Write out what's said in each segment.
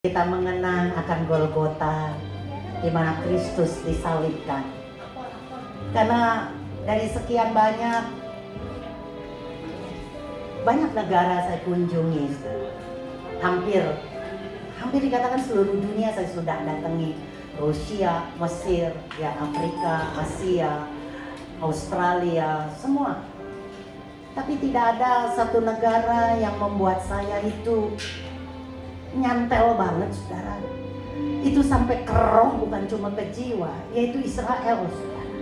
Kita mengenang akan Golgota, di mana Kristus disalibkan. Karena dari sekian banyak negara saya kunjungi, hampir dikatakan seluruh dunia saya sudah datangi. Rusia, Mesir, ya Afrika, Asia, Australia, semua. Tapi tidak ada satu negara yang membuat saya itu nyantel banget, saudara. Itu sampai ke roh, bukan cuma ke jiwa, yaitu Israel, saudara.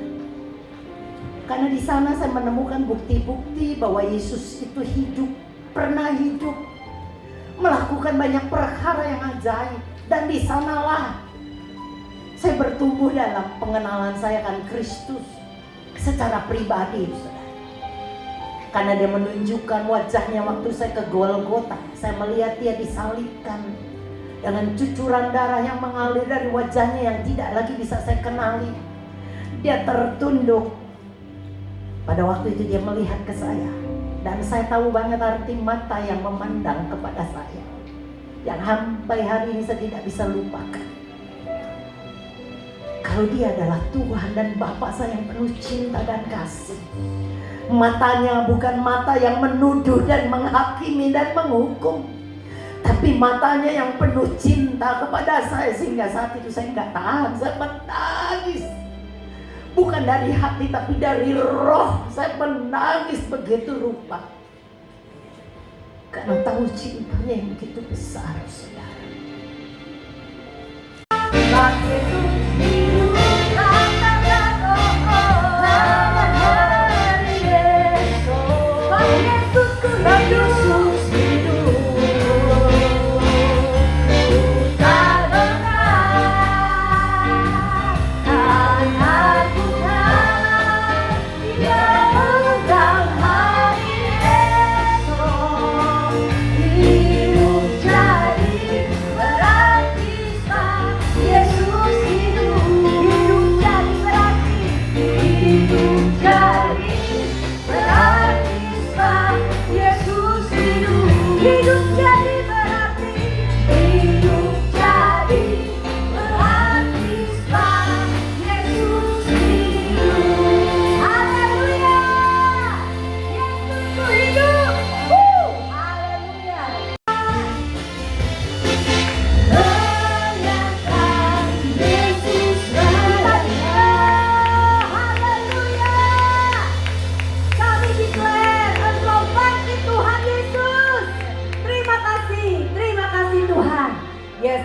Karena di sana saya menemukan bukti-bukti bahwa Yesus itu hidup, pernah hidup, melakukan banyak perkara yang ajaib. Dan di sanalah saya bertumbuh dalam pengenalan saya akan Kristus secara pribadi, saudara. Karena dia menunjukkan wajahnya waktu saya ke Golgota. Saya melihat dia disalibkan dengan cucuran darah yang mengalir dari wajahnya yang tidak lagi bisa saya kenali. Dia tertunduk. Pada waktu itu dia melihat ke saya. Dan saya tahu banget arti mata yang memandang kepada saya, yang sampai hari ini saya tidak bisa lupakan. Kalau dia adalah Tuhan dan Bapa saya yang penuh cinta dan kasih. Matanya bukan mata yang menuduh dan menghakimi dan menghukum, tapi matanya yang penuh cinta kepada saya. Sehingga saat itu saya nggak tahan, saya menangis. Bukan dari hati tapi dari roh. Saya menangis begitu rupa. Karena tahu cintanya yang begitu besar, saudara.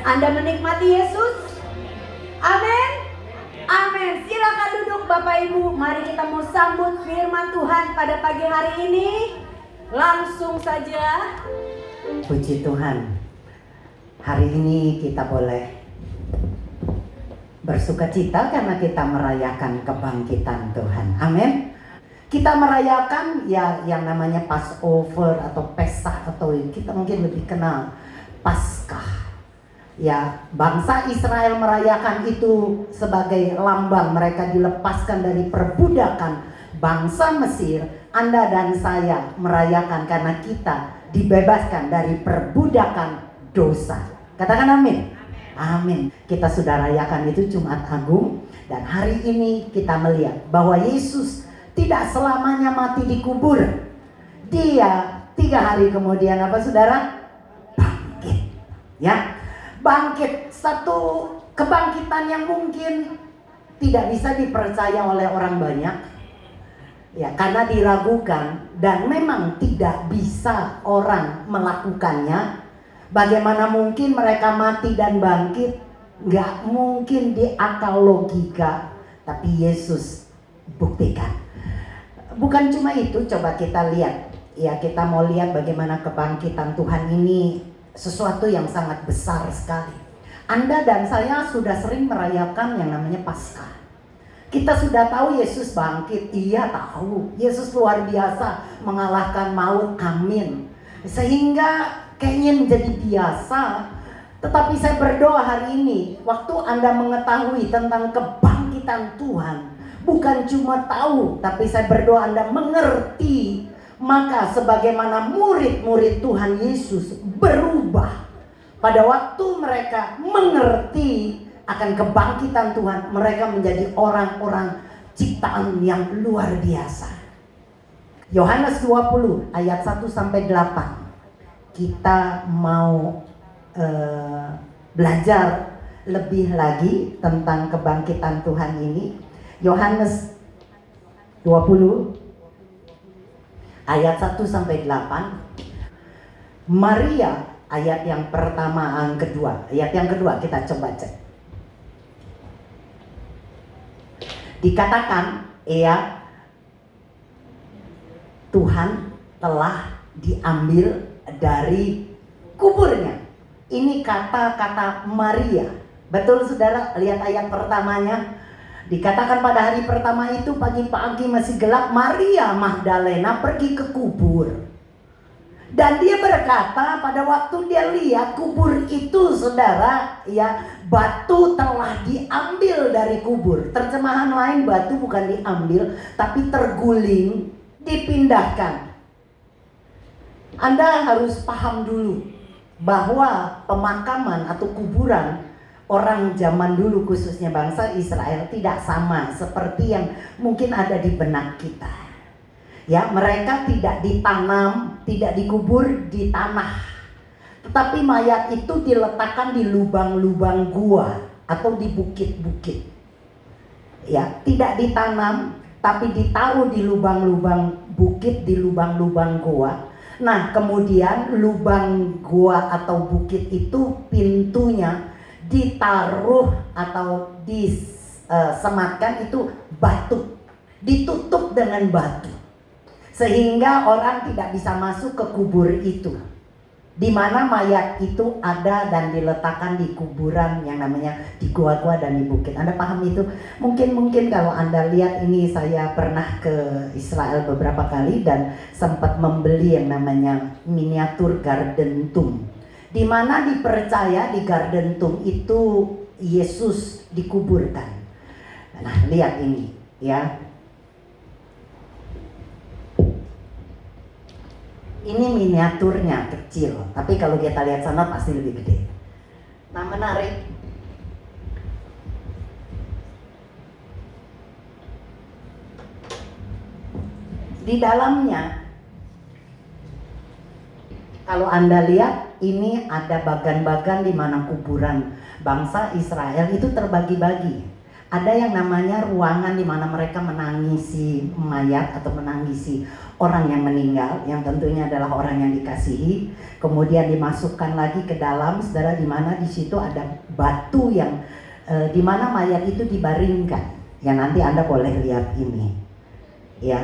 Anda menikmati Yesus? Amin. Amin. Silakan duduk Bapak Ibu. Mari kita mau sambut firman Tuhan pada pagi hari ini. Langsung saja. Puji Tuhan. Hari ini kita boleh bersuka cita karena kita merayakan kebangkitan Tuhan. Amin. Kita merayakan ya yang namanya Passover atau Pesach, atau kita mungkin lebih kenal Paskah. Ya, bangsa Israel merayakan itu sebagai lambang mereka dilepaskan dari perbudakan bangsa Mesir. Anda dan saya merayakan karena kita dibebaskan dari perbudakan dosa. Katakan amin. Amin. Kita sudah rayakan itu Jumat Agung. Dan hari ini kita melihat bahwa Yesus tidak selamanya mati di kubur. Dia 3 hari kemudian apa saudara? Bangkit. Ya. Bangkit, satu kebangkitan yang mungkin tidak bisa dipercaya oleh orang banyak. Ya, karena diragukan dan memang tidak bisa orang melakukannya. Bagaimana mungkin mereka mati dan bangkit? Nggak mungkin di akal logika. Tapi Yesus buktikan. Bukan cuma itu, coba kita lihat. Ya, kita mau lihat bagaimana kebangkitan Tuhan ini sesuatu yang sangat besar sekali. Anda dan saya sudah sering merayakan yang namanya Paskah. Kita sudah tahu Yesus bangkit, iya tahu. Yesus luar biasa mengalahkan maut, amin. Sehingga kayaknya menjadi biasa. Tetapi saya berdoa hari ini, waktu Anda mengetahui tentang kebangkitan Tuhan, bukan cuma tahu, tapi saya berdoa Anda mengerti. Maka sebagaimana murid-murid Tuhan Yesus berubah Pada waktu mereka mengerti akan kebangkitan Tuhan, mereka menjadi orang-orang ciptaan yang luar biasa. Yohanes 20 ayat 1 sampai 8. Kita mau belajar lebih lagi tentang kebangkitan Tuhan ini. Yohanes 20 ayat 1 sampai 8. Maria, ayat yang pertama, yang kedua. Ayat yang kedua kita coba cek. Dikatakan, ya, Tuhan telah diambil dari kuburnya. Ini kata-kata Maria. Betul saudara, lihat ayat pertamanya. Dikatakan pada hari pertama itu pagi-pagi masih gelap, Maria Magdalena pergi ke kubur. Dan dia berkata pada waktu dia lihat kubur itu, saudara, ya, batu telah diambil dari kubur. Terjemahan lain, batu bukan diambil tapi terguling, dipindahkan. Anda harus paham dulu bahwa pemakaman atau kuburan orang zaman dulu, khususnya bangsa Israel, tidak sama seperti yang mungkin ada di benak kita. Ya, mereka tidak ditanam, tidak dikubur di tanah, tetapi mayat itu diletakkan di lubang-lubang gua atau di bukit-bukit. Ya, tidak ditanam, tapi ditaruh di lubang-lubang bukit, di lubang-lubang gua. Nah, kemudian lubang gua atau bukit itu pintunya ditaruh atau disematkan itu batu, ditutup dengan batu, sehingga orang tidak bisa masuk ke kubur itu, di mana mayat itu ada dan diletakkan di kuburan yang namanya di gua-gua dan di bukit. Anda paham itu? Mungkin kalau Anda lihat ini, saya pernah ke Israel beberapa kali dan sempat membeli yang namanya miniatur garden tomb, di mana dipercaya di garden tomb itu Yesus dikuburkan. Nah, lihat ini ya. Ini miniaturnya kecil, tapi kalau kita lihat sana pasti lebih gede. Nah, menarik. Di dalamnya, kalau Anda lihat, ini ada bagan-bagan di mana kuburan bangsa Israel itu terbagi-bagi. Ada yang namanya ruangan di mana mereka menangisi mayat atau menangisi orang yang meninggal, yang tentunya adalah orang yang dikasihi. Kemudian dimasukkan lagi ke dalam, saudara, di mana di situ ada batu yang di mana mayat itu dibaringkan. Ya, nanti Anda boleh lihat ini, ya.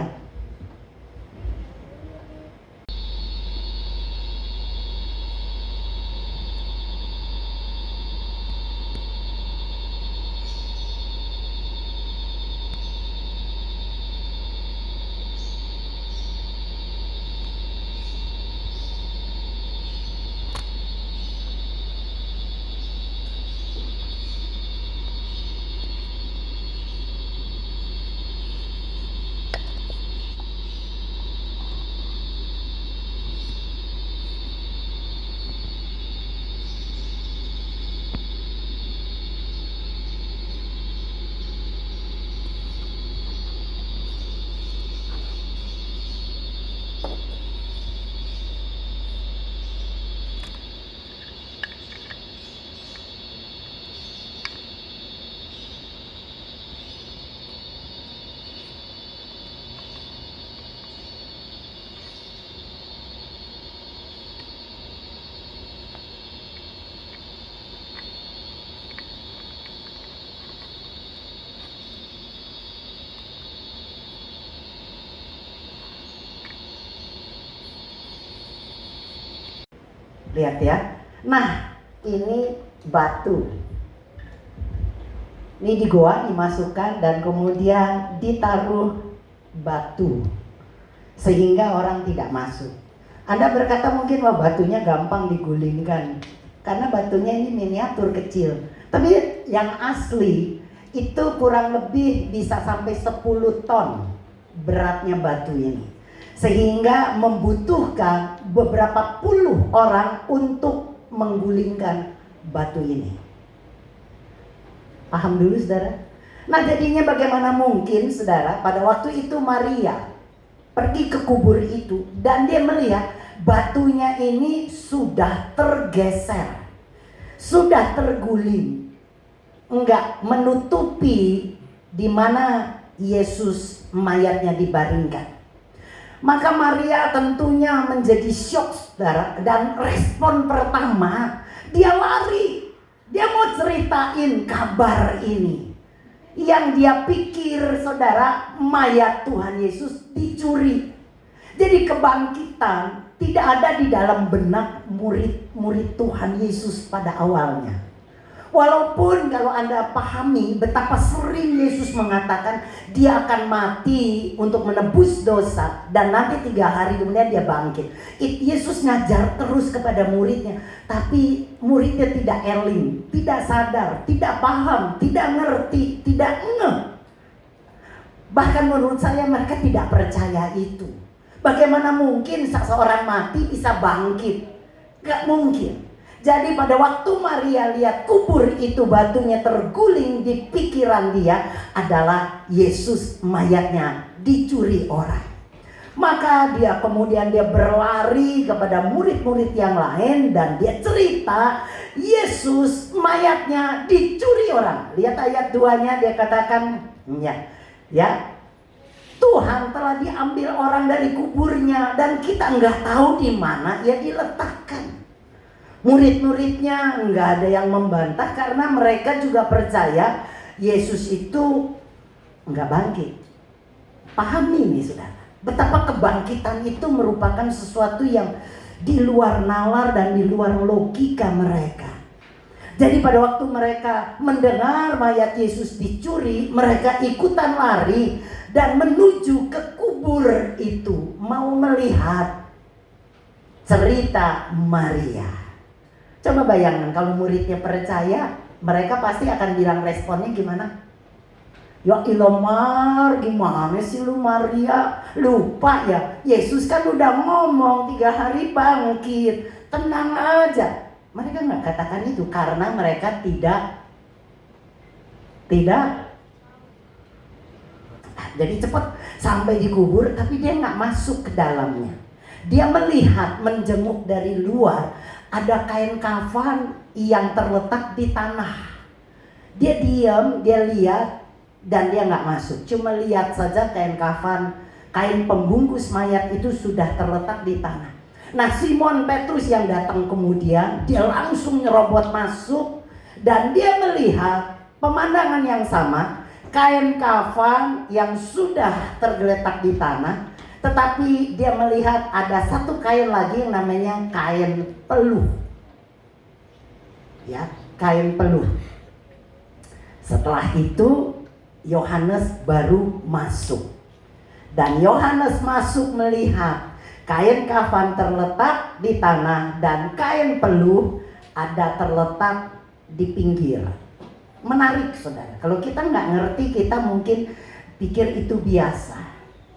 Lihat ya. Nah, ini batu. Ini di goa dimasukkan dan kemudian ditaruh batu sehingga orang tidak masuk. Anda berkata mungkin, wah, batunya gampang digulingkan karena batunya ini miniatur kecil. Tapi yang asli itu kurang lebih bisa sampai 10 ton beratnya batu ini. Sehingga membutuhkan beberapa puluh orang untuk menggulingkan batu ini. Paham dulu saudara? Nah jadinya bagaimana mungkin saudara, pada waktu itu Maria pergi ke kubur itu dan dia melihat batunya ini sudah tergeser, sudah terguling, enggak menutupi di mana Yesus mayatnya dibaringkan. Maka Maria tentunya menjadi syok saudara, dan respon pertama dia lari. Dia mau ceritain kabar ini. Yang dia pikir saudara, mayat Tuhan Yesus dicuri. Jadi kebangkitan tidak ada di dalam benak murid-murid Tuhan Yesus pada awalnya. Walaupun kalau Anda pahami betapa sering Yesus mengatakan dia akan mati untuk menebus dosa dan nanti 3 hari kemudian dia bangkit. Yesus ngajar terus kepada muridnya, tapi muridnya tidak eling, tidak sadar, tidak paham, tidak ngerti, tidak ngeh. Bahkan menurut saya mereka tidak percaya itu. Bagaimana mungkin seseorang mati bisa bangkit? Gak mungkin. Jadi pada waktu Maria lihat kubur itu batunya terguling, di pikiran dia adalah Yesus mayatnya dicuri orang. Maka dia kemudian berlari kepada murid-murid yang lain dan dia cerita Yesus mayatnya dicuri orang. Lihat ayat 2-nya, dia katakan ya Tuhan telah diambil orang dari kuburnya dan kita nggak tahu di mana ia diletakkan. Murid-muridnya nggak ada yang membantah karena mereka juga percaya Yesus itu nggak bangkit. Pahami nih saudara, betapa kebangkitan itu merupakan sesuatu yang di luar nalar dan di luar logika mereka. Jadi pada waktu mereka mendengar mayat Yesus dicuri, mereka ikutan lari dan menuju ke kubur itu, mau melihat cerita Maria. Coba bayangkan kalau muridnya percaya, mereka pasti akan bilang responnya gimana? Ya Ilomar, gimana sih lu Maria? Lupa ya, Yesus kan udah ngomong 3 hari bangkit, tenang aja. Mereka nggak katakan itu karena mereka tidak. Jadi cepat sampai di kubur, tapi dia nggak masuk ke dalamnya. Dia melihat, menjenguk dari luar. Ada kain kafan yang terletak di tanah. Dia diam, dia lihat, dan dia nggak masuk. Cuma lihat saja kain kafan, kain pembungkus mayat itu sudah terletak di tanah. Nah Simon Petrus yang datang kemudian, dia langsung nyerobot masuk. Dan dia melihat pemandangan yang sama. Kain kafan yang sudah tergeletak di tanah. Tetapi dia melihat ada satu kain lagi yang namanya kain peluh. Ya, kain peluh. Setelah itu Yohanes baru masuk. Dan Yohanes masuk melihat kain kafan terletak di tanah dan kain peluh ada terletak di pinggir. Menarik saudara. Kalau kita nggak ngerti, kita mungkin pikir itu biasa.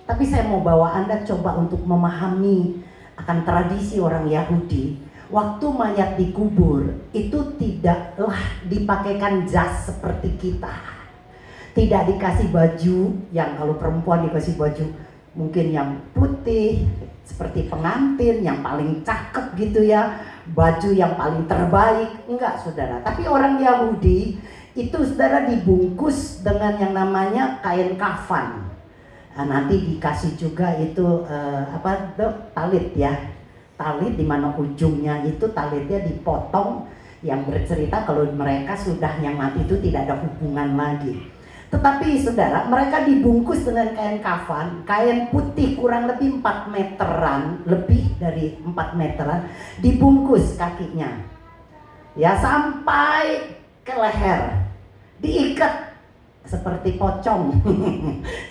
Tapi saya mau bawa Anda coba untuk memahami akan tradisi orang Yahudi. Waktu mayat dikubur itu tidaklah dipakaikan jas seperti kita. Tidak dikasih baju yang kalau perempuan dikasih baju mungkin yang putih seperti pengantin yang paling cakep gitu ya, baju yang paling terbaik. Enggak saudara, tapi orang Yahudi itu saudara dibungkus dengan yang namanya kain kafan. Nah, nanti dikasih juga itu talit ya, talit di mana ujungnya itu talitnya dipotong, yang bercerita kalau mereka sudah yang mati itu tidak ada hubungan lagi. Tetapi saudara, mereka dibungkus dengan kain kafan, kain putih kurang lebih 4 meteran, lebih dari 4 meteran, dibungkus kakinya ya sampai ke leher, diikat seperti pocong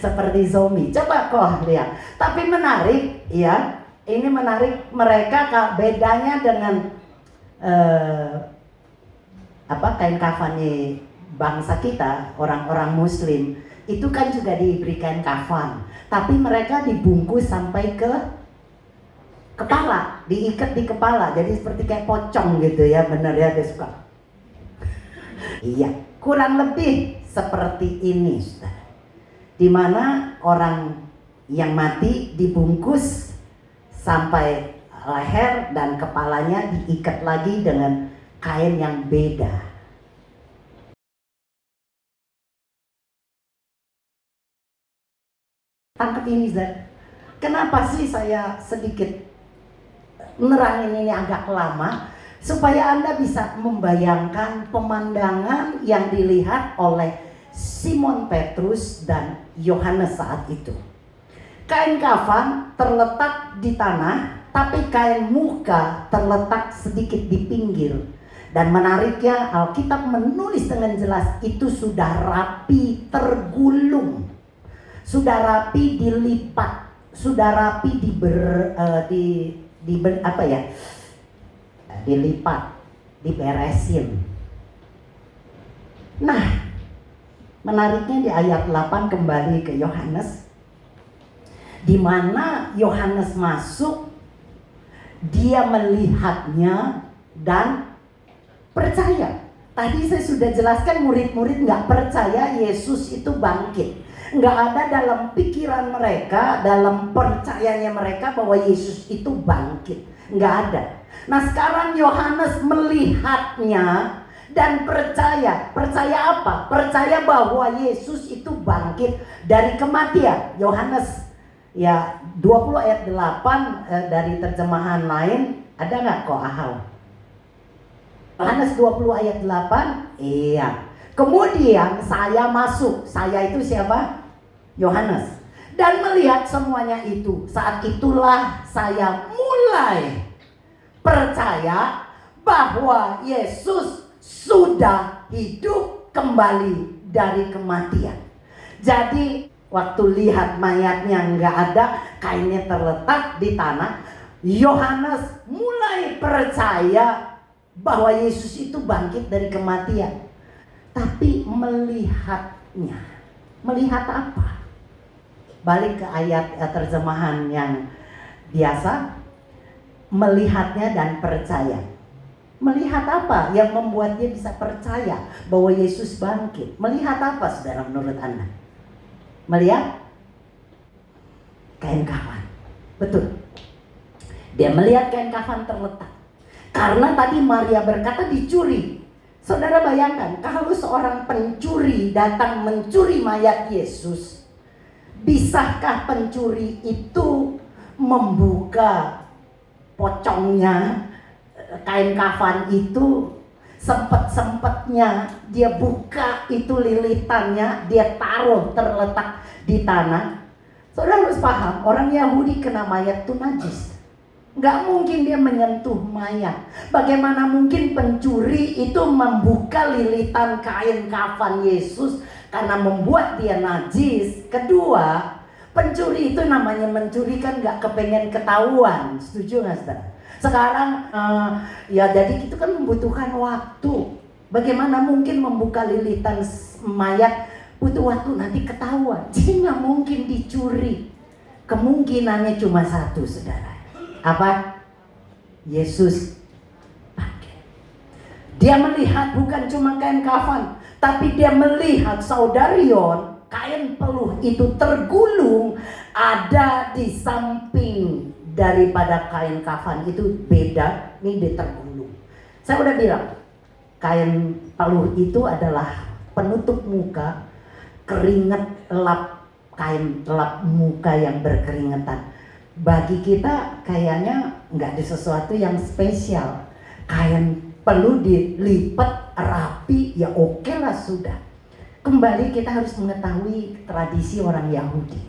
seperti zombie. Coba kau lihat. Tapi menarik ya, ini menarik, mereka bedanya dengan kain kafannya bangsa kita, orang-orang muslim itu kan juga diberi kain kafan, tapi mereka dibungkus sampai ke kepala, diikat di kepala, jadi seperti kayak pocong gitu ya, bener ya, dia suka. Iya, kurang lebih seperti ini, saudara. Dimana orang yang mati dibungkus sampai leher dan kepalanya diikat lagi dengan kain yang beda. Tangkap ini, saudara. Kenapa sih saya sedikit nerangin ini agak lama, supaya Anda bisa membayangkan pemandangan yang dilihat oleh Simon Petrus dan Yohanes saat itu. Kain kafan terletak di tanah, tapi kain muka terletak sedikit di pinggir. Dan menariknya, Alkitab menulis dengan jelas itu sudah rapi tergulung, sudah rapi dilipat, sudah rapi dilipat, diberesin. Nah, menariknya di ayat 8 kembali ke Yohanes, di mana Yohanes masuk, dia melihatnya dan percaya. Tadi saya sudah jelaskan murid-murid nggak percaya Yesus itu bangkit. Nggak ada dalam pikiran mereka, dalam percayanya mereka bahwa Yesus itu bangkit. Nggak ada. Nah sekarang Yohanes melihatnya dan percaya. Percaya apa? Percaya bahwa Yesus itu bangkit dari kematian. Yohanes ya 20 ayat 8 dari terjemahan lain. Ada nggak kok Ahal? Yohanes 20 ayat 8. Iya. Kemudian saya masuk. Saya itu siapa? Yohanes. Dan melihat semuanya itu. Saat itulah saya mulai percaya bahwa Yesus sudah hidup kembali dari kematian. Jadi waktu lihat mayatnya nggak ada, kainnya terletak di tanah, Yohanes mulai percaya bahwa Yesus itu bangkit dari kematian. Tapi melihatnya, melihat apa? Balik ke ayat terjemahan yang biasa, melihatnya dan percaya. Melihat apa yang membuat dia bisa percaya bahwa Yesus bangkit? Melihat apa saudara menurut Anda? Melihat kain kafan. Betul. Dia melihat kain kafan terletak. Karena tadi Maria berkata dicuri. Saudara bayangkan kalau seorang pencuri datang mencuri mayat Yesus, bisakah pencuri itu membuka pocongnya kain kafan itu, sempet-sempetnya dia buka itu lilitannya, dia taruh terletak di tanah? Saudara harus paham, orang Yahudi kena mayat itu najis. Gak mungkin dia menyentuh mayat. Bagaimana mungkin pencuri itu membuka lilitan kain kafan Yesus karena membuat dia najis? Kedua, pencuri itu namanya mencuri kan gak kepengen ketahuan. Setuju gak saudara? Sekarang ya jadi itu kan membutuhkan waktu. Bagaimana mungkin membuka lilitan mayat? Butuh waktu, nanti ketahuan. Jadi gak mungkin dicuri. Kemungkinannya cuma satu saudara. Apa? Yesus bangkit. Dia melihat bukan cuma kain kafan, tapi dia melihat saudarion, kain peluh itu tergulung ada di samping daripada kain kafan itu beda, ini dia tergulung. Saya udah bilang, kain peluh itu adalah penutup muka, keringat lap, kain lap muka yang berkeringetan. Bagi kita kayaknya nggak ada sesuatu yang spesial. Kain perlu dilipat rapi, ya oke lah sudah. Kembali kita harus mengetahui tradisi orang Yahudi.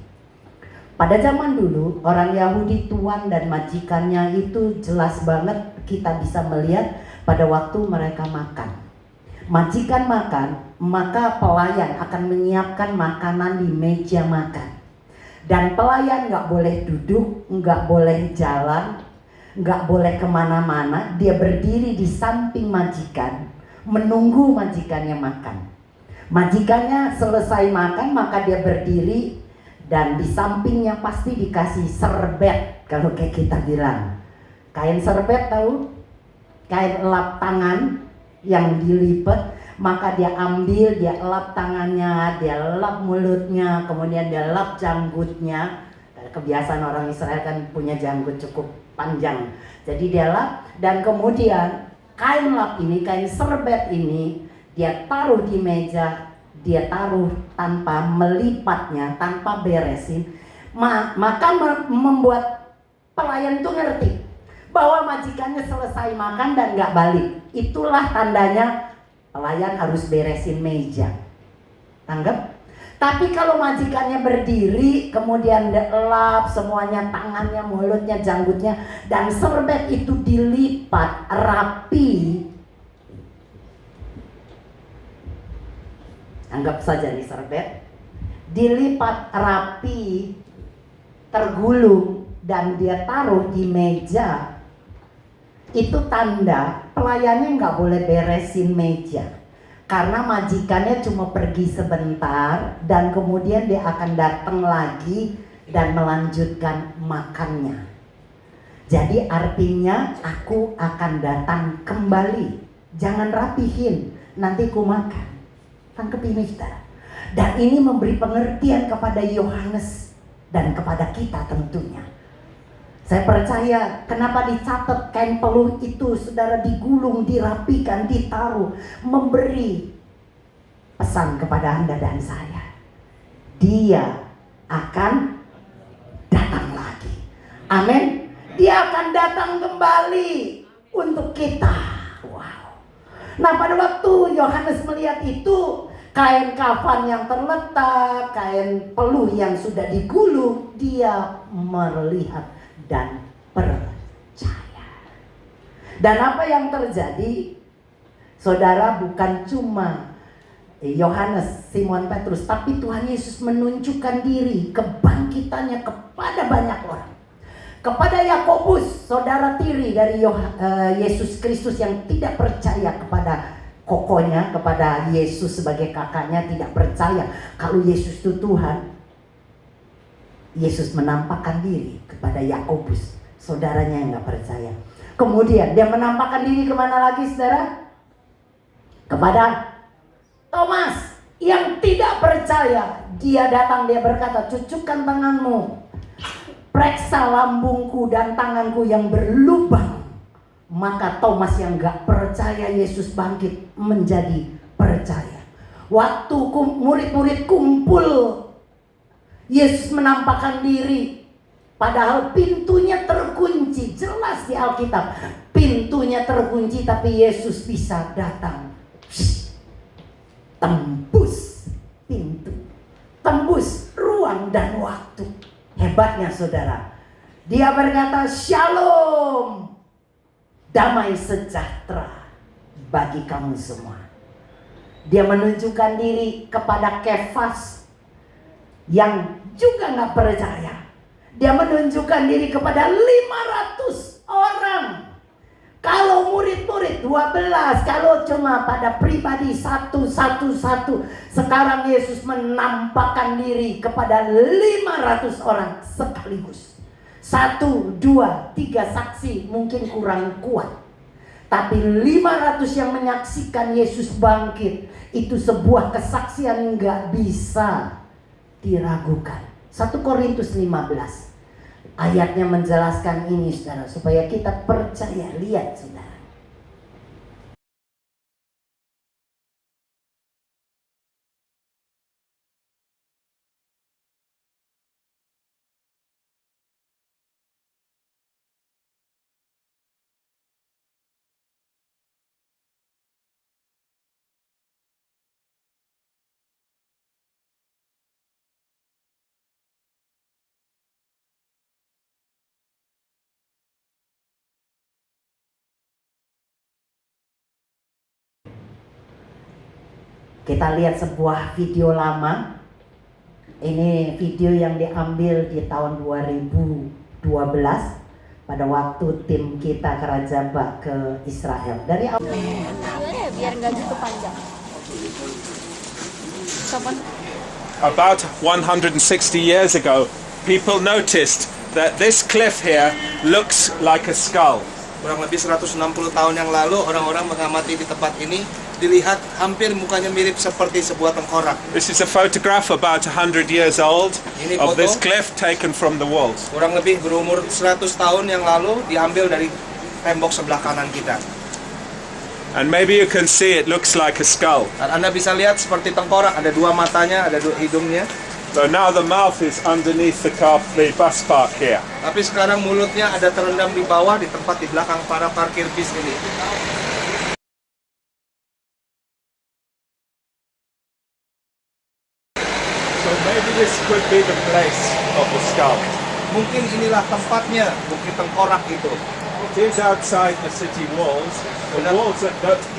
Pada zaman dulu orang Yahudi tuan dan majikannya itu jelas banget kita bisa melihat pada waktu mereka makan. Majikan makan, maka pelayan akan menyiapkan makanan di meja makan. Dan pelayan gak boleh duduk, gak boleh jalan, gak boleh kemana-mana. Dia berdiri di samping majikan, menunggu majikannya makan. Majikannya selesai makan, maka dia berdiri dan di sampingnya pasti dikasih serbet Kalau kayak kita bilang, kain serbet tahu? Kain elap tangan yang dilipat, maka dia ambil, dia elap tangannya, dia elap mulutnya, kemudian dia elap janggutnya. Kebiasaan orang Israel kan punya janggut cukup panjang, jadi dia lap, dan kemudian kain lap ini, kain serbet ini dia taruh di meja, dia taruh tanpa melipatnya, tanpa beresin, maka membuat pelayan itu ngerti bahwa majikannya selesai makan dan nggak balik. Itulah tandanya pelayan harus beresin meja. Tanggap? Tapi kalau majikannya berdiri, kemudian elap semuanya, tangannya, mulutnya, janggutnya, dan serbet itu dilipat rapi. Anggap saja nih serbet, dilipat rapi, tergulung, dan dia taruh di meja. Itu tanda pelayannya nggak boleh beresin meja. Karena majikannya cuma pergi sebentar dan kemudian dia akan datang lagi dan melanjutkan makannya. Jadi artinya aku akan datang kembali. Jangan rapihin, nanti ku makan. Tangkep ini saudara. Dan ini memberi pengertian kepada Yohanes dan kepada kita tentunya. Saya percaya kenapa dicatat kain peluh itu saudara, digulung, dirapikan, ditaruh, memberi pesan kepada Anda dan saya. Dia akan datang lagi. Amin. Dia akan datang kembali untuk kita. Wow. Nah, pada waktu Yohanes melihat itu, kain kafan yang terletak, kain peluh yang sudah digulung, dia melihat dan percaya. Dan apa yang terjadi? Saudara, bukan cuma Yohanes, Simon Petrus, tapi Tuhan Yesus menunjukkan diri, kebangkitannya kepada banyak orang. Kepada Yakobus, saudara tiri dari Yesus Kristus yang tidak percaya kepada kokonya, kepada Yesus sebagai kakaknya, tidak percaya kalau Yesus itu Tuhan. Yesus menampakkan diri kepada Yakobus, saudaranya yang nggak percaya. Kemudian dia menampakkan diri kemana lagi, saudara? Kepada Thomas yang tidak percaya. Dia datang, dia berkata, cucukkan tanganmu, periksa lambungku dan tanganku yang berlubang. Maka Thomas yang nggak percaya Yesus bangkit menjadi percaya. Waktu murid-murid kumpul, Yesus menampakkan diri, padahal pintunya terkunci. Jelas di Alkitab pintunya terkunci, tapi Yesus bisa datang, tembus pintu, tembus ruang dan waktu. Hebatnya saudara, dia berkata, shalom, damai sejahtera bagi kamu semua. Dia menunjukkan diri kepada Kefas yang juga nggak percaya. Dia menunjukkan diri kepada 500 orang. Kalau murid-murid 12, kalau cuma pada pribadi satu. Sekarang Yesus menampakkan diri kepada 500 orang sekaligus. 1, 2, 3 saksi mungkin kurang kuat, tapi 500 yang menyaksikan Yesus bangkit, itu sebuah kesaksian nggak bisa diragukan. 1 Korintus 15 ayatnya menjelaskan ini saudara, supaya kita percaya. Lihat saudara, kita lihat sebuah video lama. Ini video yang diambil di tahun 2012 pada waktu tim kita ke Raja Bak ke Israel. Dari biar nggak gitu panjang. About 160 years ago, people noticed that this cliff here looks like a skull. Kurang lebih 160 tahun yang lalu orang-orang mengamati di tempat ini, dilihat hampir mukanya mirip seperti sebuah tengkorak. This is a photograph about 100 years old Ini of this foto. cliff taken from the walls. Kurang lebih berumur 100 tahun yang lalu diambil dari tembok sebelah kanan kita. And maybe you can see it looks like a skull. Dan Anda bisa lihat seperti tengkorak, ada dua matanya, ada dua hidungnya. So now the mouth is underneath the bus park here. Tapi sekarang mulutnya ada terendam di bawah di tempat di belakang para parkir bis ini. So maybe this could be the place of the skull. Mungkin inilah tempatnya bukit tengkorak itu. It is outside the city walls. The walls,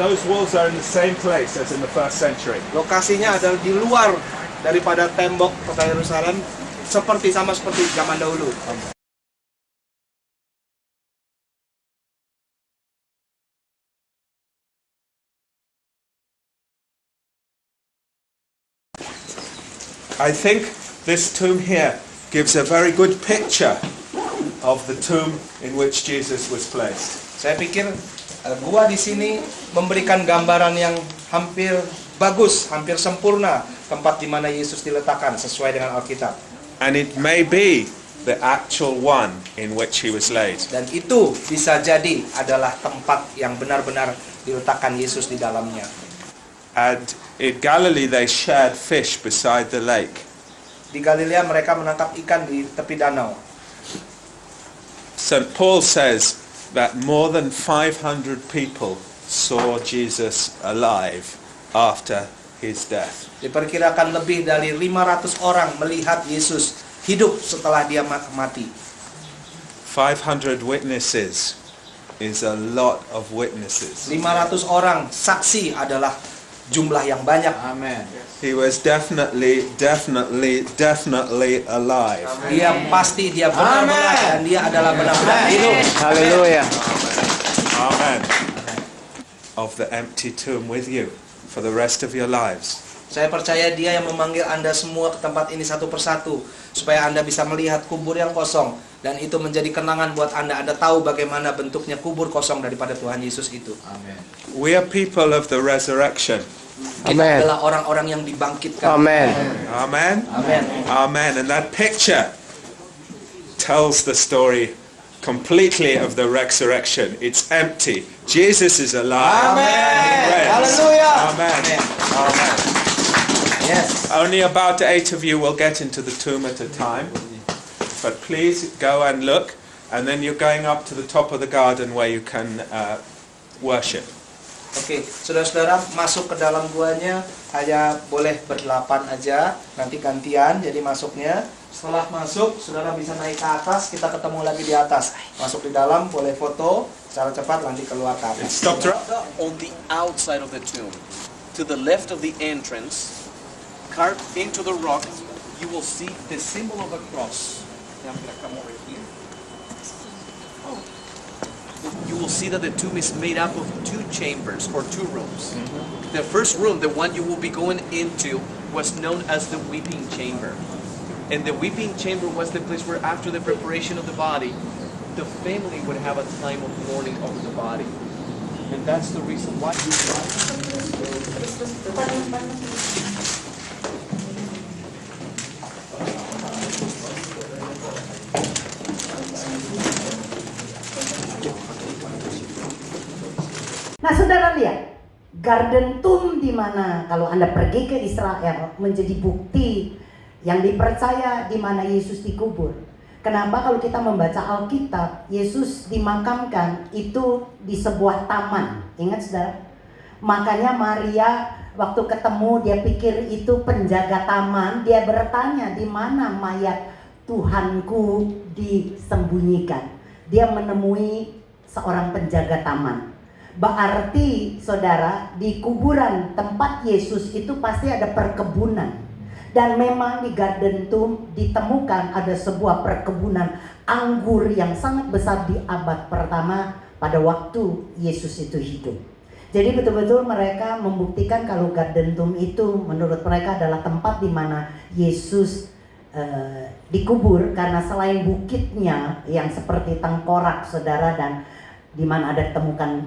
those walls are in the same place as in the first century. Lokasinya adalah di luar daripada tembok kota Yerusalem, sama seperti zaman dahulu. I think this tomb here gives a very good picture of the tomb in which Jesus was placed. Saya pikir gua di sini memberikan gambaran yang hampir bagus, hampir sempurna tempat di mana Yesus diletakkan sesuai dengan Alkitab. And it may be the actual one in which he was laid. Dan itu bisa jadi adalah tempat yang benar-benar diletakkan Yesus di dalamnya. And in Galilee they shared fish beside the lake. Di Galilea mereka menangkap ikan di tepi danau. St. Paul says that more than 500 people saw Jesus alive after his death. Diperkirakan lebih dari 500 orang melihat Yesus hidup setelah dia mati. 500 witnesses is a lot of witnesses. 500 orang saksi adalah jumlah yang banyak. Amen. He was definitely alive. Dia pasti, dia benar-benar, dan dia adalah benar-benar hidup. Haleluya. Amen. Of the empty tomb with you for the rest of your lives. Saya percaya dia yang memanggil Anda semua ke tempat ini satu persatu, supaya Anda bisa melihat kubur yang kosong, dan itu menjadi kenangan buat Anda. Anda tahu bagaimana bentuknya kubur kosong daripada Tuhan Yesus itu. Amen. We are people of the resurrection. Kita adalah orang-orang yang dibangkitkan. Amen. Amen. Amen. Amen. And that picture tells the story completely of the resurrection. It's empty. Jesus is alive. Amen. He reigns. Hallelujah. Amen. Amen. Yes. Only about 8 of you will get into the tomb at a time. But please go and look. And then you're going up to the top of the garden where you can worship. Oke, saudara-saudara masuk ke dalam guanya hanya boleh berdelapan aja, nanti gantian jadi masuknya. Setelah masuk, saudara bisa naik ke atas, kita ketemu lagi di atas. Masuk di dalam, boleh foto, secara cepat nanti keluar ke atas. Stop. On the outside of the tomb, to the left of the entrance, carved into the rock, you will see the symbol of a cross. I'm gonna come over here. You will see that the tomb is made up of 2 chambers or 2 rooms. The first room, the one you will be going into, was known as the weeping chamber. And the weeping chamber was the place where after the preparation of the body, the family would have a time of mourning over the body. And that's the reason why you Nah, saudara lihat, Garden Tomb di mana kalau Anda pergi ke Israel menjadi bukti yang dipercaya di mana Yesus dikubur. Kenapa kalau kita membaca Alkitab, Yesus dimakamkan itu di sebuah taman. Ingat saudara? Makanya Maria waktu ketemu dia pikir itu penjaga taman, dia bertanya di mana mayat Tuhanku disembunyikan. Dia menemui seorang penjaga taman. Berarti saudara, di kuburan tempat Yesus itu pasti ada perkebunan. Dan memang di Garden Tomb ditemukan ada sebuah perkebunan anggur yang sangat besar di abad pertama pada waktu Yesus itu hidup. Jadi betul-betul mereka membuktikan kalau Garden Tomb itu menurut mereka adalah tempat di mana Yesus dikubur karena selain bukitnya yang seperti tengkorak saudara, dan di mana ada temukan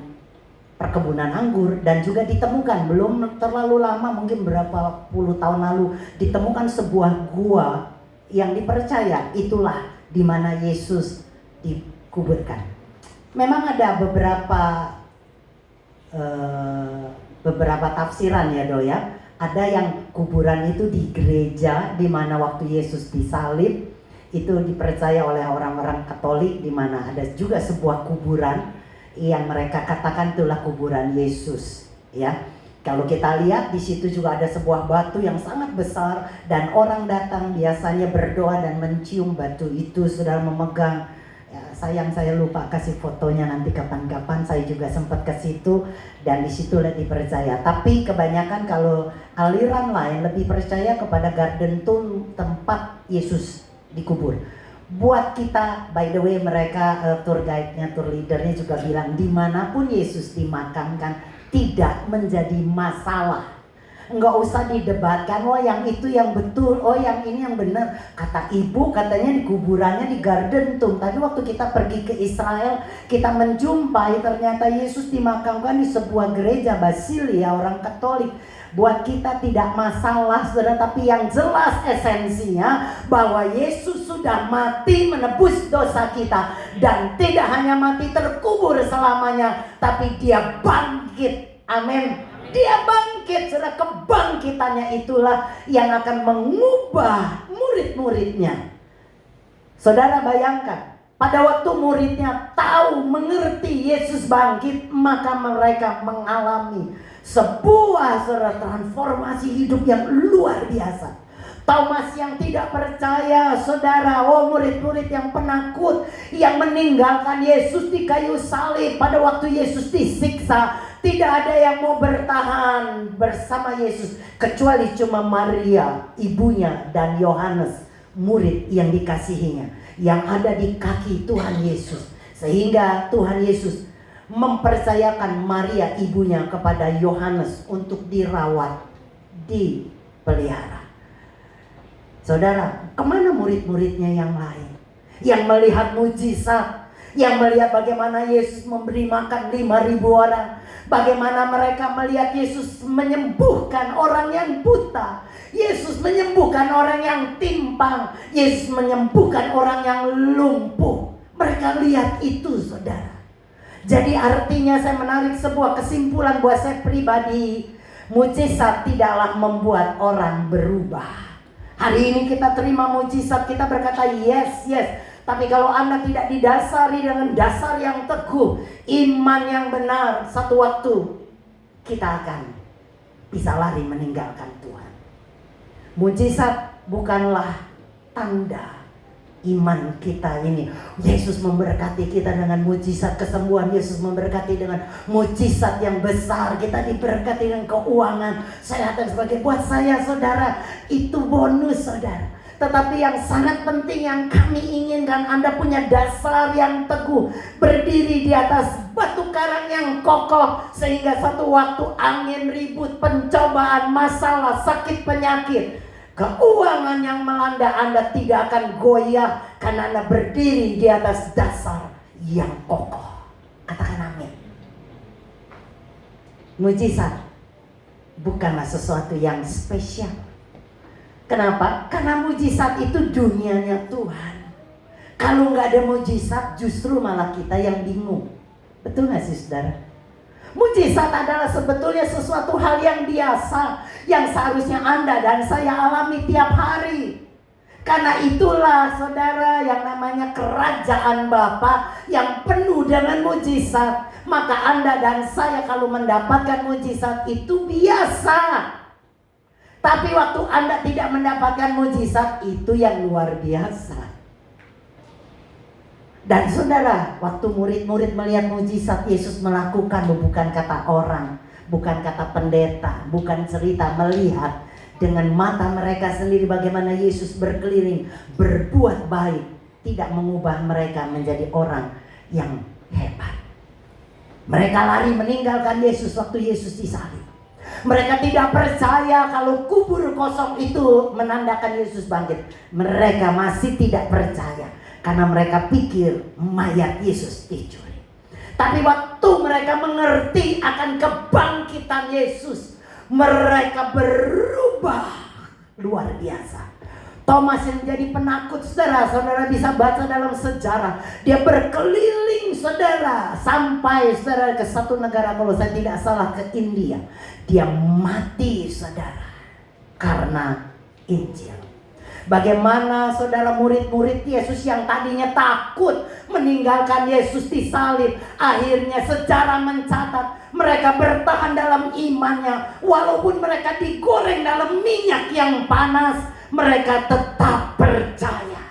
perkebunan anggur, dan juga ditemukan belum terlalu lama, mungkin berapa puluh tahun lalu, ditemukan sebuah gua yang dipercaya itulah di mana Yesus dikuburkan. Memang ada beberapa tafsiran ya Do ya. Ada yang kuburan itu di gereja di mana waktu Yesus disalib itu dipercaya oleh orang-orang Katolik, di mana ada juga sebuah kuburan yang mereka katakan itulah kuburan Yesus ya. Kalau kita lihat di situ juga ada sebuah batu yang sangat besar, dan orang datang biasanya berdoa dan mencium batu itu, saudara memegang. Ya, sayang saya lupa kasih fotonya, nanti kapan-kapan saya juga sempat ke situ, dan di situ dipercaya. Tapi kebanyakan kalau aliran lain lebih percaya kepada Garden Tomb, tempat Yesus dikubur. Buat kita, by the way, mereka tour guide-nya, tour leader-nya juga bilang dimanapun Yesus dimakamkan tidak menjadi masalah. Enggak usah didebatkan, oh yang itu yang betul, oh yang ini yang benar. Kata ibu katanya di kuburannya di Garden Tomb. Tadi waktu kita pergi ke Israel, kita menjumpai ternyata Yesus dimakamkan di sebuah gereja Basilia orang Katolik. Buat kita tidak masalah saudara, tapi yang jelas esensinya bahwa Yesus sudah mati menebus dosa kita, dan tidak hanya mati terkubur selamanya, tapi dia bangkit. Amin. Dia bangkit, saudara. Kebangkitannya itulah yang akan mengubah murid-muridnya. Saudara bayangkan, pada waktu muridnya tahu, mengerti Yesus bangkit, maka mereka mengalami sebuah transformasi hidup yang luar biasa. Thomas yang tidak percaya, saudara, oh murid-murid yang penakut, yang meninggalkan Yesus di kayu salib pada waktu Yesus disiksa, tidak ada yang mau bertahan bersama Yesus kecuali cuma Maria, ibunya, dan Yohanes, murid yang dikasihinya, yang ada di kaki Tuhan Yesus. Sehingga Tuhan Yesus mempercayakan Maria, ibunya, kepada Yohanes untuk dirawat, dipelihara. Saudara, kemana murid-muridnya yang lain? Yang melihat mujizat, yang melihat bagaimana Yesus memberi makan 5.000 orang, bagaimana mereka melihat Yesus menyembuhkan orang yang buta, Yesus menyembuhkan orang yang timpang, Yesus menyembuhkan orang yang lumpuh. Mereka lihat itu, saudara. Jadi artinya saya menarik sebuah kesimpulan buat saya pribadi. Mujizat tidaklah membuat orang berubah. Hari ini kita terima mujizat, kita berkata yes, yes. Tapi kalau Anda tidak didasari dengan dasar yang teguh, iman yang benar, satu waktu kita akan bisa lari meninggalkan Tuhan. Mujizat bukanlah tanda iman kita ini. Yesus memberkati kita dengan mujizat kesembuhan, Yesus memberkati dengan mujizat yang besar, kita diberkati dengan keuangan, sehat dan sebagainya. Buat saya, saudara, itu bonus, saudara. Tetapi yang sangat penting yang kami inginkan, Anda punya dasar yang teguh, berdiri di atas batu karang yang kokoh, sehingga satu waktu angin ribut, pencobaan, masalah, sakit, penyakit, keuangan yang melanda Anda tidak akan goyah, karena Anda berdiri di atas dasar yang kokoh. Katakan amin. Mujizat bukanlah sesuatu yang spesial. Kenapa? Karena mujizat itu dunianya Tuhan. Kalau nggak ada mujizat, justru malah kita yang bingung. Betul nggak sih, saudara? Mujizat adalah sebetulnya sesuatu hal yang biasa, yang seharusnya Anda dan saya alami tiap hari. Karena itulah, saudara, yang namanya kerajaan Bapa yang penuh dengan mujizat. Maka Anda dan saya kalau mendapatkan mujizat itu biasa. Tapi waktu Anda tidak mendapatkan mujizat, itu yang luar biasa. Dan saudara, waktu murid-murid melihat mujizat Yesus melakukan, bukan kata orang, bukan kata pendeta, bukan cerita, melihat dengan mata mereka sendiri bagaimana Yesus berkeliling, berbuat baik, tidak mengubah mereka menjadi orang yang hebat. Mereka lari meninggalkan Yesus waktu Yesus disalib. Mereka tidak percaya kalau kubur kosong itu menandakan Yesus bangkit. Mereka masih tidak percaya karena mereka pikir mayat Yesus dicuri. Tapi waktu mereka mengerti akan kebangkitan Yesus, mereka berubah luar biasa. Thomas yang jadi penakut, saudara bisa baca dalam sejarah. Dia berkeliling, saudara, sampai saudara ke satu negara, kalau saya tidak salah ke India. Dia mati, saudara, karena Injil. Bagaimana saudara murid-murid Yesus yang tadinya takut meninggalkan Yesus disalib, akhirnya sejarah mencatat mereka bertahan dalam imannya. Walaupun mereka digoreng dalam minyak yang panas, mereka tetap percaya.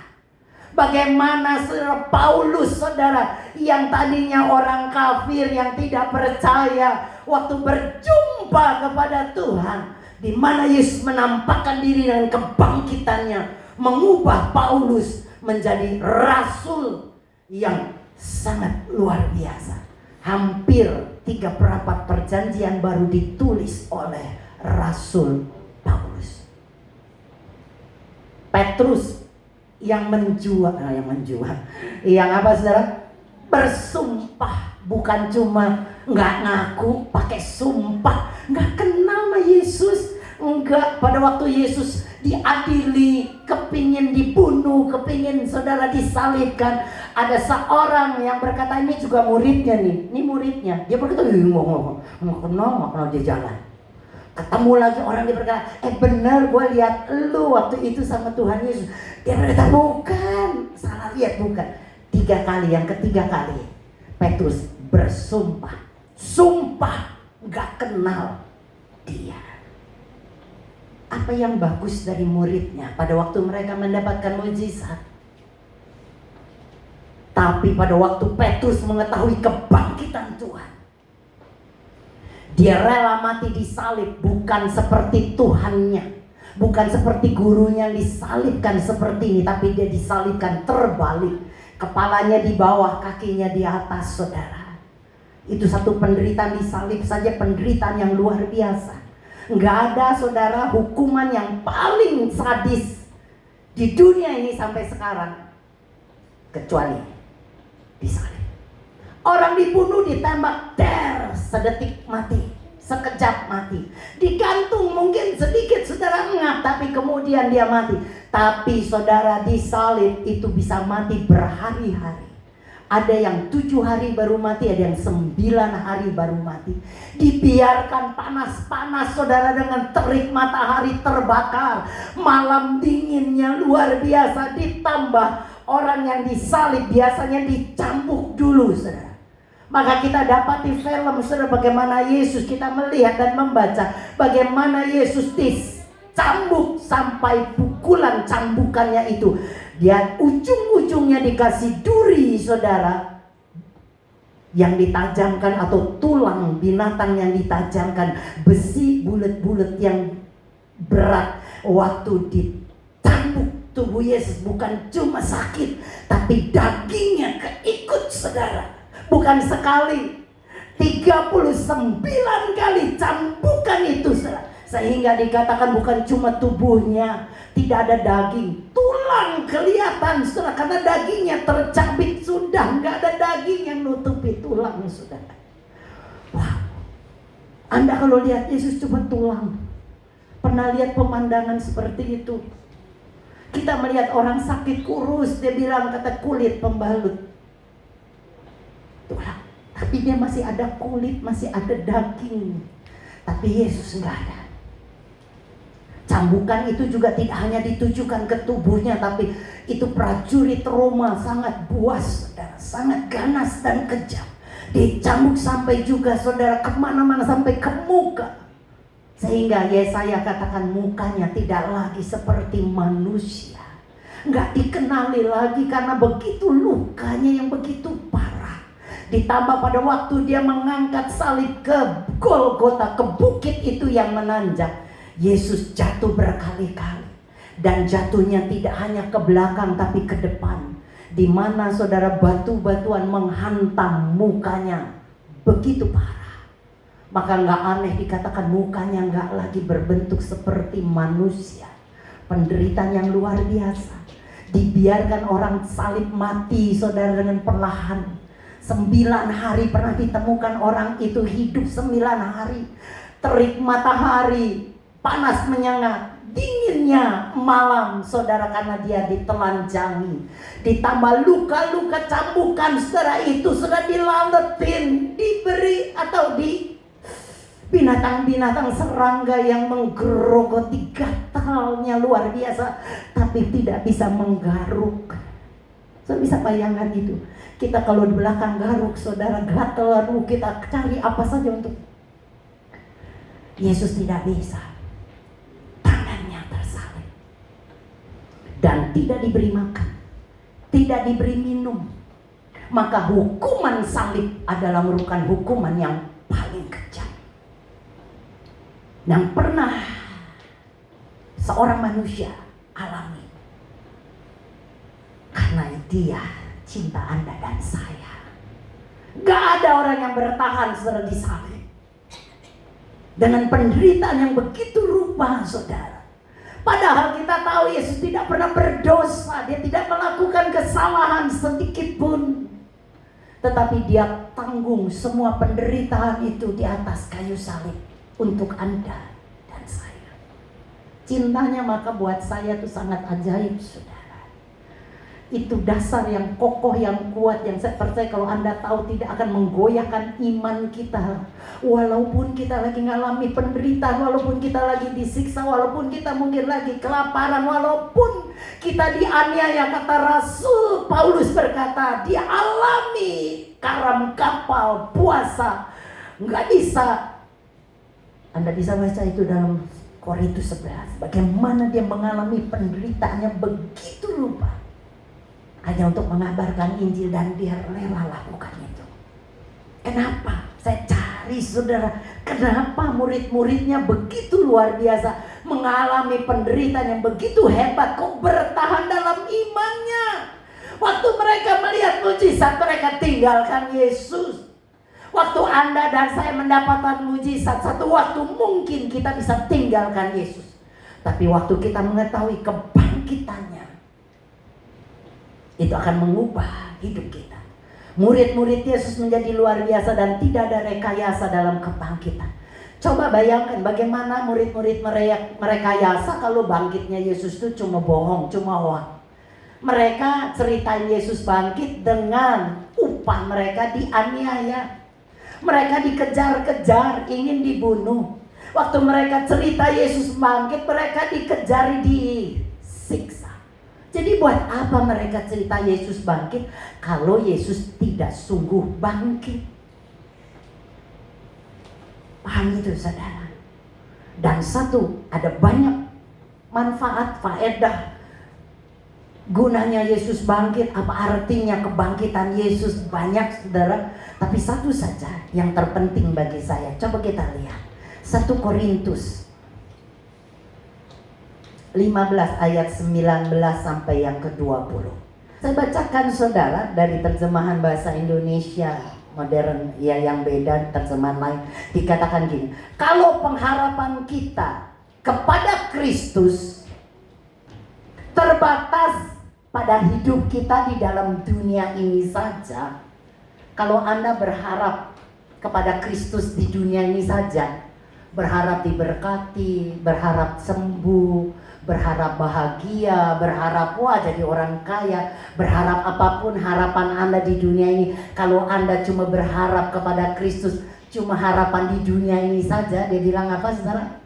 Bagaimana saudara Paulus, saudara, yang tadinya orang kafir yang tidak percaya, waktu berjumpa kepada Tuhan, di mana Yesus menampakkan diri dengan kebangkitannya, mengubah Paulus menjadi rasul yang sangat luar biasa. Hampir 3/4 perjanjian baru ditulis oleh Rasul Paulus. Petrus yang apa saudara? Bersumpah, bukan cuma nggak ngaku, pakai sumpah, nggak kenal sama Yesus. Enggak, pada waktu Yesus diadili, kepingin dibunuh, kepingin saudara disalibkan, ada seorang yang berkata, ini juga muridnya nih, ini muridnya. Dia berkata, nggak kenal dia jalan. Ketemu lagi orang, dia berkata, benar gue lihat lu waktu itu sama Tuhan Yesus. Dia berkata, bukan, salah lihat, bukan. 3 kali, yang ketiga kali Petrus bersumpah, sumpah gak kenal dia. Apa yang bagus dari muridnya pada waktu mereka mendapatkan mujizat? Tapi pada waktu Petrus mengetahui kebangkitan Tuhan, dia rela mati disalib, bukan seperti Tuhannya, bukan seperti gurunya disalibkan seperti ini, tapi dia disalibkan terbalik. Kepalanya di bawah, kakinya di atas, saudara. Itu satu penderitaan disalib saja, penderitaan yang luar biasa. Nggak ada, saudara, hukuman yang paling sadis di dunia ini sampai sekarang kecuali disalib. Orang dibunuh, ditembak, sedetik mati, sekejap mati. Digantung mungkin sedikit saudara ngap, tapi kemudian dia mati. Tapi saudara, disalib itu bisa mati berhari-hari. Ada yang 7 hari baru mati, ada yang 9 hari baru mati. Dibiarkan panas-panas saudara, dengan terik matahari terbakar, malam dinginnya luar biasa, ditambah orang yang disalib biasanya dicambuk dulu, saudara. Maka kita dapat di film, saudara, bagaimana Yesus, kita melihat dan membaca bagaimana Yesus dicambuk sampai pukulan cambukannya itu, dia ujung-ujungnya dikasih duri, saudara, yang ditajamkan, atau tulang binatang yang ditajamkan, besi bulat-bulat yang berat. Waktu dicambuk tubuh Yesus, bukan cuma sakit, tapi dagingnya keikut, saudara. Bukan sekali, 39 kali cambukan itu, saudara. Sehingga dikatakan bukan cuma tubuhnya tidak ada daging, tulang kelihatan, saudara, karena dagingnya tercabik sudah, nggak ada daging yang nutupi tulang, saudara. Wow. Anda kalau lihat Yesus cuma tulang, pernah lihat pemandangan seperti itu? Kita melihat orang sakit kurus, dia bilang kata kulit pembalut tulang, tapi dia masih ada kulit, masih ada daging. Tapi Yesus nggak ada. Cambukan itu juga tidak hanya ditujukan ke tubuhnya, tapi itu prajurit Roma sangat buas, saudara, sangat ganas dan kejam. Dicambuk sampai juga, saudara, kemana-mana, sampai ke muka. Sehingga Yesaya katakan mukanya tidak lagi seperti manusia, nggak dikenali lagi karena begitu lukanya yang begitu parah. Ditambah pada waktu dia mengangkat salib ke Golgota, ke bukit itu yang menanjak, Yesus jatuh berkali-kali, dan jatuhnya tidak hanya ke belakang tapi ke depan, di mana saudara batu-batuan menghantam mukanya begitu parah. Maka nggak aneh dikatakan mukanya nggak lagi berbentuk seperti manusia. Penderitaan yang luar biasa. Dibiarkan orang salib mati, saudara, dengan perlahan. 9 hari pernah ditemukan orang itu hidup 9 hari. Terik matahari, panas menyengat, dinginnya malam, saudara, karena dia ditelanjangi. Ditambah luka-luka cambukan, saudara, itu sudah dilaletin, diberi atau di binatang-binatang serangga yang menggerogoti, gatalnya luar biasa, tapi tidak bisa menggaruk. Saudara bisa bayangkan itu. Kita kalau di belakang garuk, saudara, gatal, aduh, kita cari apa saja untuk. Yesus tidak bisa. Tangannya tersalib. Dan tidak diberi makan. Tidak diberi minum. Maka hukuman salib adalah merupakan hukuman yang paling kejam yang pernah seorang manusia alami. Karena dia cinta Anda dan saya. Gak ada orang yang bertahan setelah disalib dengan penderitaan yang begitu rupa, saudara. Padahal kita tahu Yesus tidak pernah berdosa. Dia tidak melakukan kesalahan sedikit pun. Tetapi dia tanggung semua penderitaan itu di atas kayu salib untuk Anda dan saya. Cintanya maka buat saya itu sangat ajaib, saudara. Itu dasar yang kokoh, yang kuat, yang saya percaya kalau Anda tahu tidak akan menggoyahkan iman kita. Walaupun kita lagi ngalami penderitaan, walaupun kita lagi disiksa, walaupun kita mungkin lagi kelaparan, walaupun kita dianiaya, kata Rasul Paulus berkata, dia alami karam kapal, puasa, nggak bisa. Anda bisa baca itu dalam Korintus 11. Bagaimana dia mengalami penderitaannya begitu rupa. Hanya untuk mengabarkan Injil, dan dia rela lakukan itu. Kenapa? Saya cari, saudara. Kenapa murid-muridnya begitu luar biasa, mengalami penderitaan yang begitu hebat, kok bertahan dalam imannya. Waktu mereka melihat mujizat, mereka tinggalkan Yesus. Waktu Anda dan saya mendapatkan mujizat, satu waktu mungkin kita bisa tinggalkan Yesus. Tapi waktu kita mengetahui kebangkitannya, itu akan mengubah hidup kita. Murid-murid Yesus menjadi luar biasa dan tidak ada rekayasa dalam kebangkitan. Coba bayangkan bagaimana murid-murid merekayasa kalau bangkitnya Yesus itu cuma bohong, cuma hoax. Mereka ceritain Yesus bangkit dengan upah mereka dianiaya. Mereka dikejar-kejar, ingin dibunuh. Waktu mereka cerita Yesus bangkit, mereka dikejar, disiksa. Jadi buat apa mereka cerita Yesus bangkit kalau Yesus tidak sungguh bangkit? Paham itu, saudara? Dan satu, ada banyak manfaat, faedah, gunanya Yesus bangkit. Apa artinya kebangkitan Yesus? Banyak, saudara. Tapi satu saja yang terpenting bagi saya. Coba kita lihat 1 Korintus 15 ayat 19 sampai yang ke-20. Saya bacakan, saudara, dari terjemahan bahasa Indonesia modern, ya, yang beda, terjemahan lain. Dikatakan gini, kalau pengharapan kita kepada Kristus terbatas pada hidup kita di dalam dunia ini saja. Kalau Anda berharap kepada Kristus di dunia ini saja, berharap diberkati, berharap sembuh, berharap bahagia, berharap wah jadi orang kaya, berharap apapun harapan Anda di dunia ini. Kalau Anda cuma berharap kepada Kristus, cuma harapan di dunia ini saja, dia bilang apa, saudara?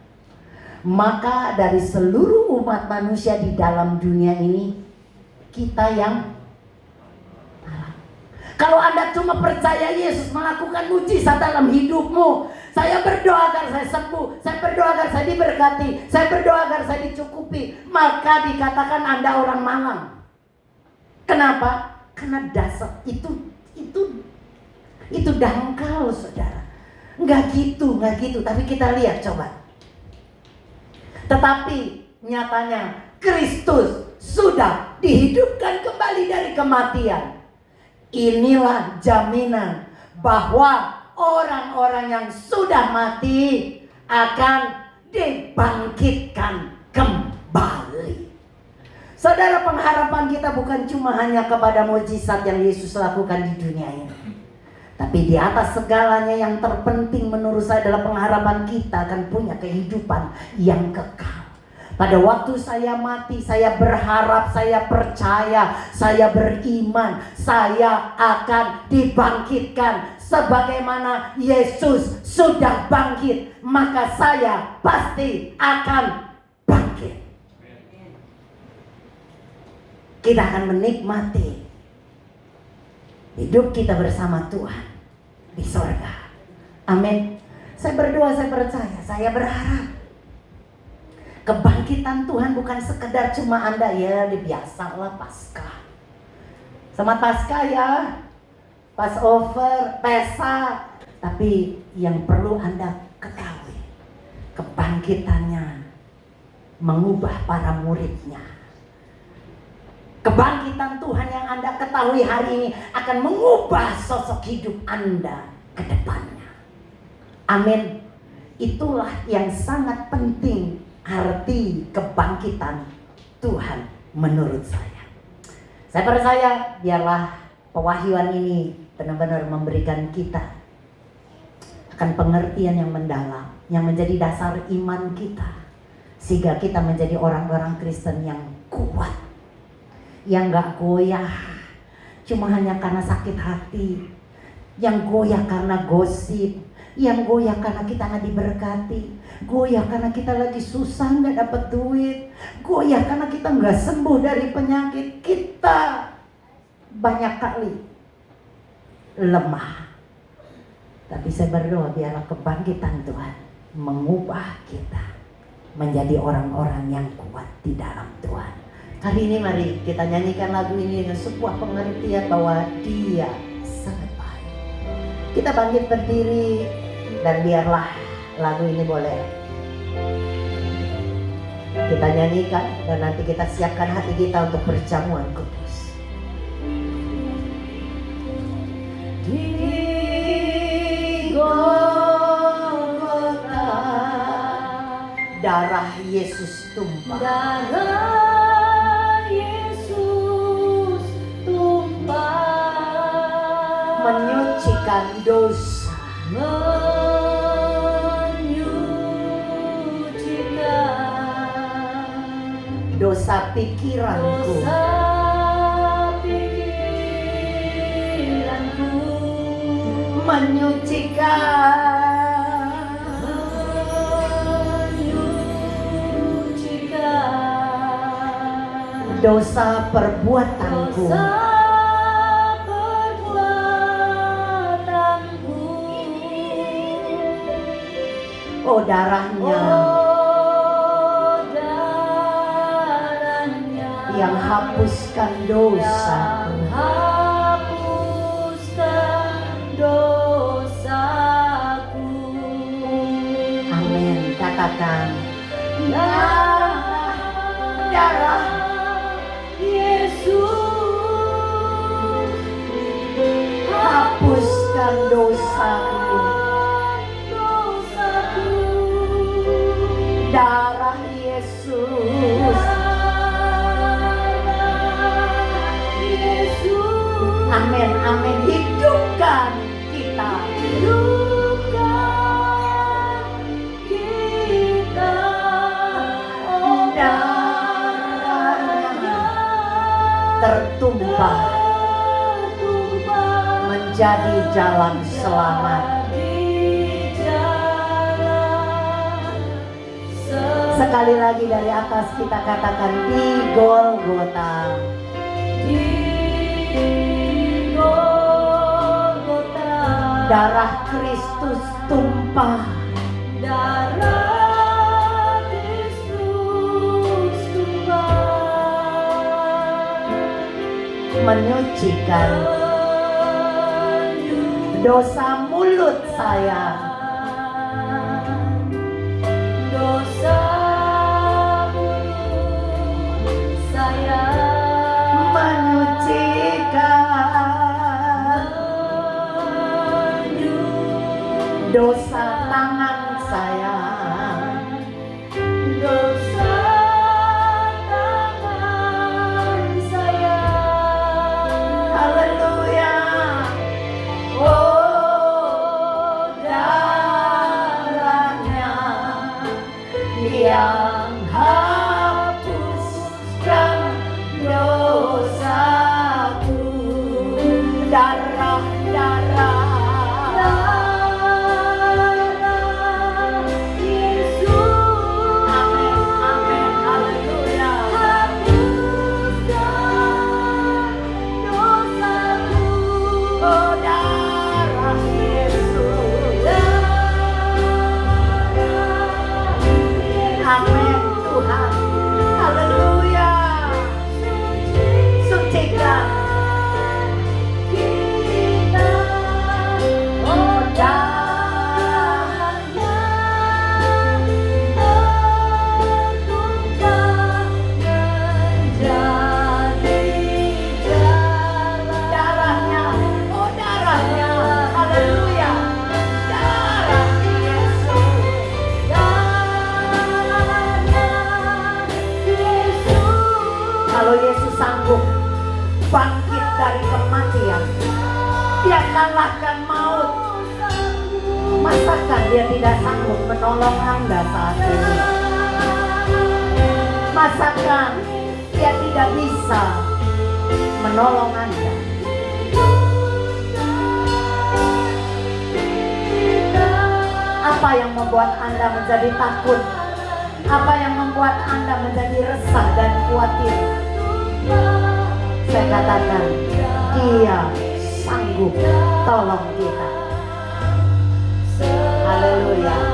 Maka dari seluruh umat manusia di dalam dunia ini, kita yang kalau Anda cuma percaya Yesus melakukan mujizat dalam hidupmu, saya berdoa agar saya sembuh, saya berdoa agar saya diberkati, saya berdoa agar saya dicukupi, maka dikatakan Anda orang malang. Kenapa? Karena dasar itu dangkal, saudara. Enggak gitu. Tapi kita lihat coba. Tetapi nyatanya Kristus sudah dihidupkan kembali dari kematian. Inilah jaminan bahwa orang-orang yang sudah mati akan dibangkitkan kembali. Saudara, pengharapan kita bukan cuma hanya kepada mukjizat yang Yesus lakukan di dunia ini. Tapi di atas segalanya yang terpenting menurut saya adalah pengharapan kita akan punya kehidupan yang kekal. Pada waktu saya mati, saya berharap, saya percaya, saya beriman, saya akan dibangkitkan. Sebagaimana Yesus sudah bangkit, maka saya pasti akan bangkit. Kita akan menikmati hidup kita bersama Tuhan di sorga. Amin. Saya berdoa, saya percaya, saya berharap kebangkitan Tuhan bukan sekedar cuma Anda ya biasalah Paskah. Sama Paskah ya, Passover, Pesa. Tapi yang perlu Anda ketahui, kebangkitannya mengubah para muridnya. Kebangkitan Tuhan yang Anda ketahui hari ini akan mengubah sosok hidup Anda ke depannya. Amin. Itulah yang sangat penting arti kebangkitan Tuhan menurut saya. Saya percaya biarlah pewahyuan ini benar-benar memberikan kita akan pengertian yang mendalam, yang menjadi dasar iman kita, sehingga kita menjadi orang-orang Kristen yang kuat, yang gak goyah cuma hanya karena sakit hati, yang goyah karena gosip, yang goyah karena kita gak diberkati, goyah karena kita lagi susah gak dapat duit, goyah karena kita gak sembuh dari penyakit. Kita banyak kali lemah. Tapi saya berdoa biarlah kebangkitan Tuhan mengubah kita menjadi orang-orang yang kuat di dalam Tuhan. Hari ini mari kita nyanyikan lagu ini dengan sebuah pengertian bahwa Dia sangat baik. Kita bangkit berdiri dan biarlah lagu ini boleh kita nyanyikan, dan nanti kita siapkan hati kita untuk perjamuan kudus. Di Golgota darah Yesus tumpah. Darah Yesus tumpah, Menyucikan dosa, menyucikan dosa pikiranku, dosa pikiranku, menyucikan dosa perbuatanku, dosa perbuatanku. oh darahnya Oh, darahnya yang hapuskan dosa. yang hapuskan dosaku. Amin. Katakan Darah Yesus hapuskan dosaku. dosaku. Darah Yesus. Yesus, Amin. Amin. Hidupkan kita. hidupkan kita. Oh, darahnya Tertumpah tertumpah menjadi jalan selamat. di jalan selamat. Sekali lagi dari atas kita katakan di Golgota. Di Golgota Darah Kristus tumpah darah Kristus tumpah, menyucikan dosa mulut saya, dosa mulut saya, menyucikan dosa tangan saya. Dosa tangan saya. Haleluya. Oh, darahnya yang hapuskan dosaku. Darah Yesus. Amin, amin, haleluya. Hapuskan dosaku. Oh, darah Yesus. Amin Tuhan. Haleluya. Sucikan Kita, oh darahnya bertukar menjadi darahnya. Oh, darahnya. Haleluya. Darah Yesus. Kalau Yesus sanggup bangkit dari kematian, Dia kalahkan maut. Masakan Dia tidak sanggup menolong Anda saat ini? Masakan Dia tidak bisa menolong Anda? Apa yang membuat Anda menjadi takut? Apa yang membuat Anda menjadi resah dan khawatir? Saya katakan, Dia sanggup tolong kita. Haleluya.